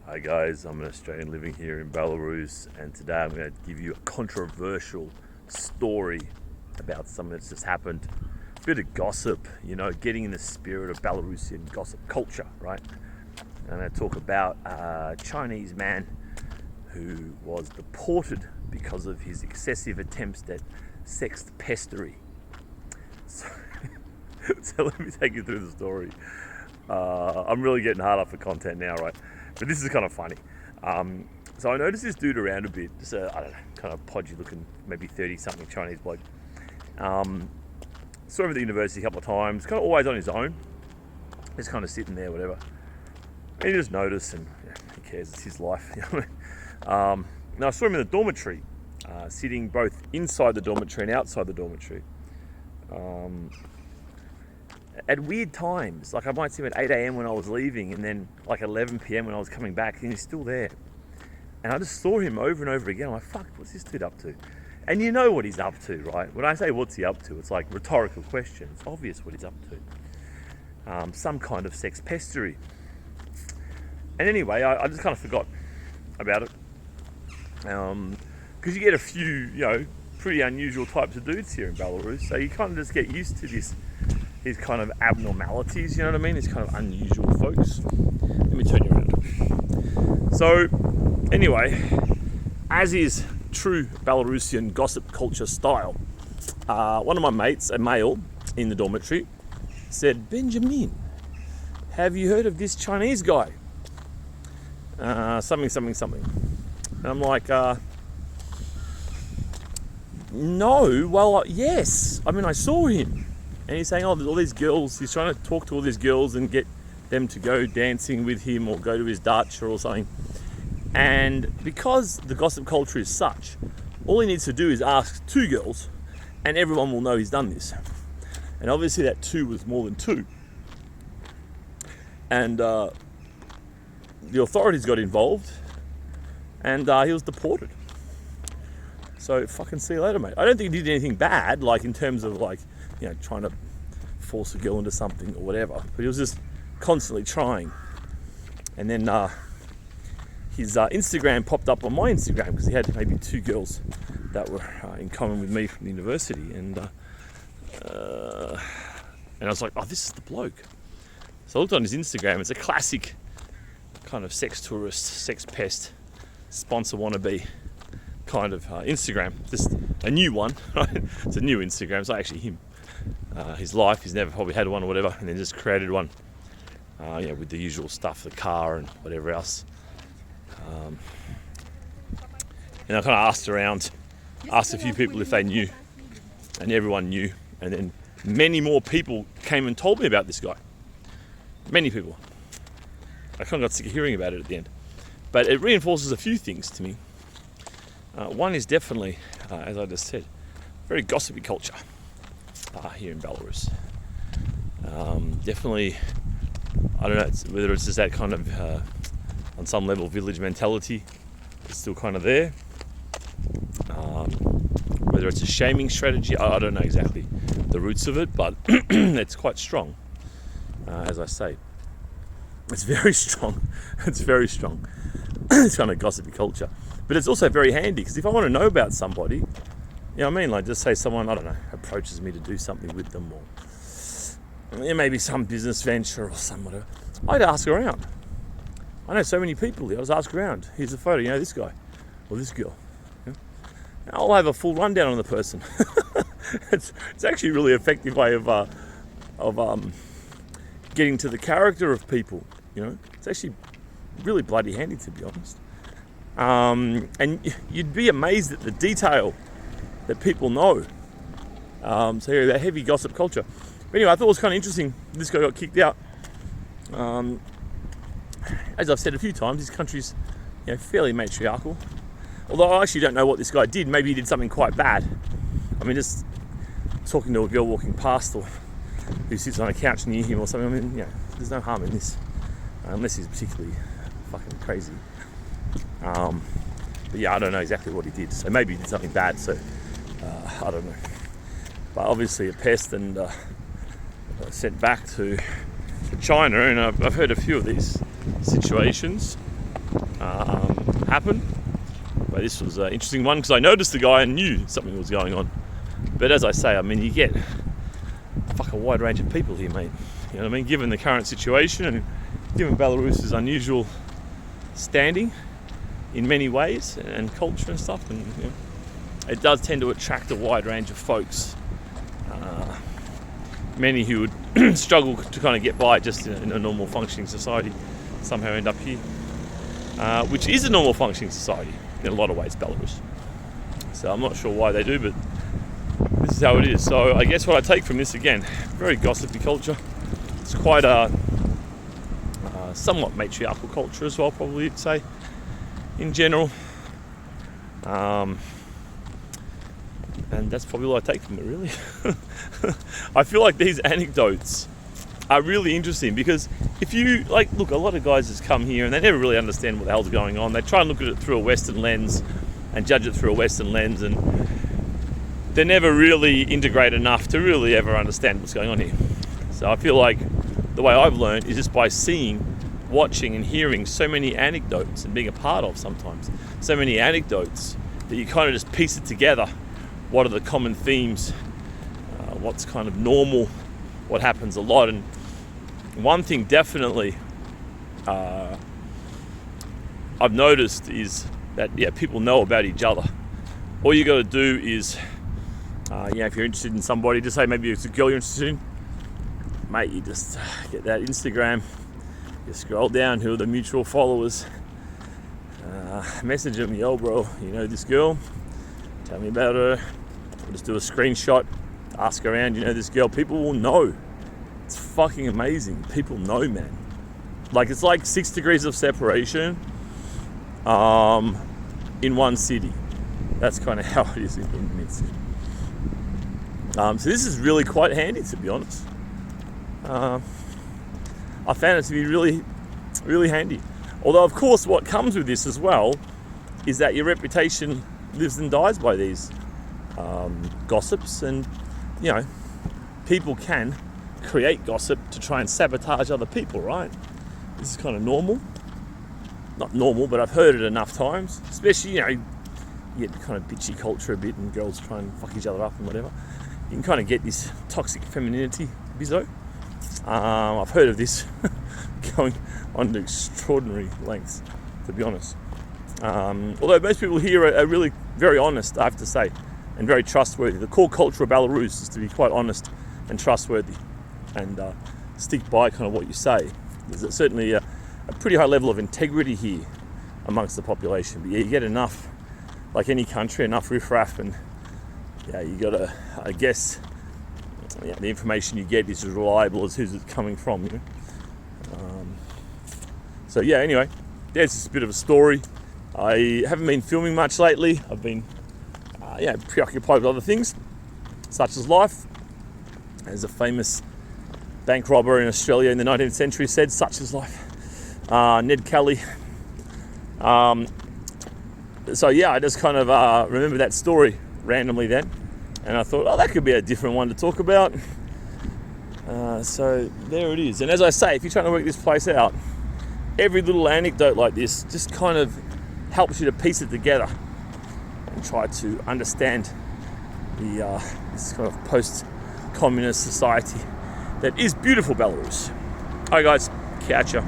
Hi guys, I'm an Australian living here in Belarus, and today I'm going to give you a controversial story about something that's just happened. A bit of gossip, getting in the spirit of Belarusian gossip culture, right? And I talk about a Chinese man who was deported because of his excessive attempts at sex pestery. So let me take you through the story. I'm really getting hard up for content now, right? But this is kind of funny. So I noticed this dude around a bit, just I don't know, kind of podgy looking, maybe 30-something Chinese bloke. Saw him at the university a couple of times, kind of always on his own, just kind of sitting there, whatever. And you just notice, and who cares, it's his life. Now I saw him in the dormitory, sitting both inside the dormitory and outside the dormitory. At weird times, like I might see him at 8 a.m. when I was leaving, and then like 11 p.m. when I was coming back, and he's still there. And I just saw him over and over again. I'm like, fuck, what's this dude up to? And you know what he's up to, right? When I say what's he up to, it's like rhetorical question. It's obvious what he's up to. Some kind of sex pestery. And anyway, I just kind of forgot about it. Because you get a few, pretty unusual types of dudes here in Belarus. So you kind of just get used to these kind of abnormalities, you know what I mean? These kind of unusual folks. Let me turn you around. So, anyway, as is true Belarusian gossip culture style, one of my mates, a male in the dormitory, said, "Benjamin, have you heard of this Chinese guy? Something. And I'm like, no, well, yes. I mean, I saw him. And he's saying, there's all these girls, he's trying to talk to all these girls and get them to go dancing with him or go to his dacha or something. And because the gossip culture is such, all he needs to do is ask two girls and everyone will know he's done this. And obviously that two was more than two. And the authorities got involved and he was deported. So fucking see you later, mate. I don't think he did anything bad, like in terms of trying to force a girl into something or whatever. But he was just constantly trying. And then his Instagram popped up on my Instagram because he had maybe two girls that were in common with me from the university. And I was like, this is the bloke. So I looked on his Instagram. It's a classic kind of sex tourist, sex pest, sponsor wannabe kind of Instagram. Just a new one, right? It's a new Instagram. It's not actually him. His life, he's never probably had one or whatever, and then just created one, with the usual stuff, the car and whatever else. And I kind of asked a few people if they knew, and everyone knew. And then many more people came and told me about this guy. Many people. I kind of got sick of hearing about it at the end. But it reinforces a few things to me. One is definitely, as I just said, very gossipy culture here in Belarus. Definitely, I don't know whether it's just that kind of, on some level, village mentality is still kind of there. Whether it's a shaming strategy, I don't know exactly the roots of it, but it's quite strong, as I say. It's very strong. It's very strong. It's kind of gossipy culture. But it's also very handy, because if I want to know about somebody, you know what I mean? Like, just say someone, I don't know, approaches me to do something with them, or maybe some business venture or some whatever. I'd ask around. I know so many people here. I just ask around. Here's a photo, this guy or this girl. I'll have a full rundown on the person. It's actually a really effective way of getting to the character of people. It's actually really bloody handy, to be honest. And you'd be amazed at the detail that people know. So yeah, that heavy gossip culture. But anyway, I thought it was kind of interesting. This guy got kicked out. As I've said a few times, this country's fairly matriarchal. Although I actually don't know what this guy did. Maybe he did something quite bad. I mean, just talking to a girl walking past, or who sits on a couch near him or something. I mean, there's no harm in this, unless he's particularly fucking crazy. But yeah, I don't know exactly what he did. So maybe he did something bad. So I don't know. But obviously a pest, and sent back to China. And I've heard a few of these situations. happen. But this was an interesting one because I noticed the guy and knew something was going on. But as I say, I mean, you get a wide range of people here, mate. You know what I mean? Given the current situation and given Belarus's unusual standing in many ways and culture and stuff, and you know, it does tend to attract a wide range of folks. Many who would struggle to kind of get by just in a normal functioning society somehow end up here, which is a normal functioning society in a lot of ways, Belarus. So I'm not sure why they do, but this is how it is. So I guess what I take from this, again, very gossipy culture. It's quite a somewhat matriarchal culture as well, probably you'd say, in general. And that's probably all I take from it, really. I feel like these anecdotes are really interesting because if you, look, a lot of guys just come here and they never really understand what the hell's going on. They try and look at it through a Western lens and judge it through a Western lens, and they're never really integrated enough to really ever understand what's going on here. So I feel like the way I've learned is just by seeing, watching and hearing so many anecdotes and being a part of sometimes so many anecdotes that you kind of just piece it together. What are the common themes? What's kind of normal? What happens a lot? And one thing definitely I've noticed is that people know about each other. All you got to do is, if you're interested in somebody, just say maybe it's a girl you're interested in, mate. You just get that Instagram. You scroll down who are the mutual followers. Message them, yo, bro, you know this girl? Tell me about her. Or just do a screenshot, ask around, you know this girl. People will know. It's fucking amazing. People know, man. It's like 6 degrees of separation in one city. That's kind of how it is in Minsk. So this is really quite handy, to be honest. I found it to be really, really handy. Although, of course, what comes with this as well is that your reputation lives and dies by these gossips, and people can create gossip to try and sabotage other people, right? This is kind of normal. Not normal, but I've heard it enough times, especially, you get kind of bitchy culture a bit and girls try and fuck each other up and whatever. You can kind of get this toxic femininity bizzo. I've heard of this going on to extraordinary lengths, to be honest. Although most people here are really very honest, I have to say, and very trustworthy. The core culture of Belarus is to be quite honest and trustworthy and stick by kind of what you say. There's certainly a pretty high level of integrity here amongst the population. But you get enough, like any country, enough riffraff, and you got to, I guess, the information you get is as reliable as who's it coming from, So anyway, it's just a bit of a story. I haven't been filming much lately. I've been preoccupied with other things, such as life. As a famous bank robber in Australia in the 19th century said, such is life. Ned Kelly. I just kind of remember that story randomly then, and I thought, that could be a different one to talk about. So there it is. And as I say, if you're trying to work this place out, every little anecdote like this just kind of helps you to piece it together and try to understand this kind of post-communist society that is beautiful Belarus. All right, guys, catch ya.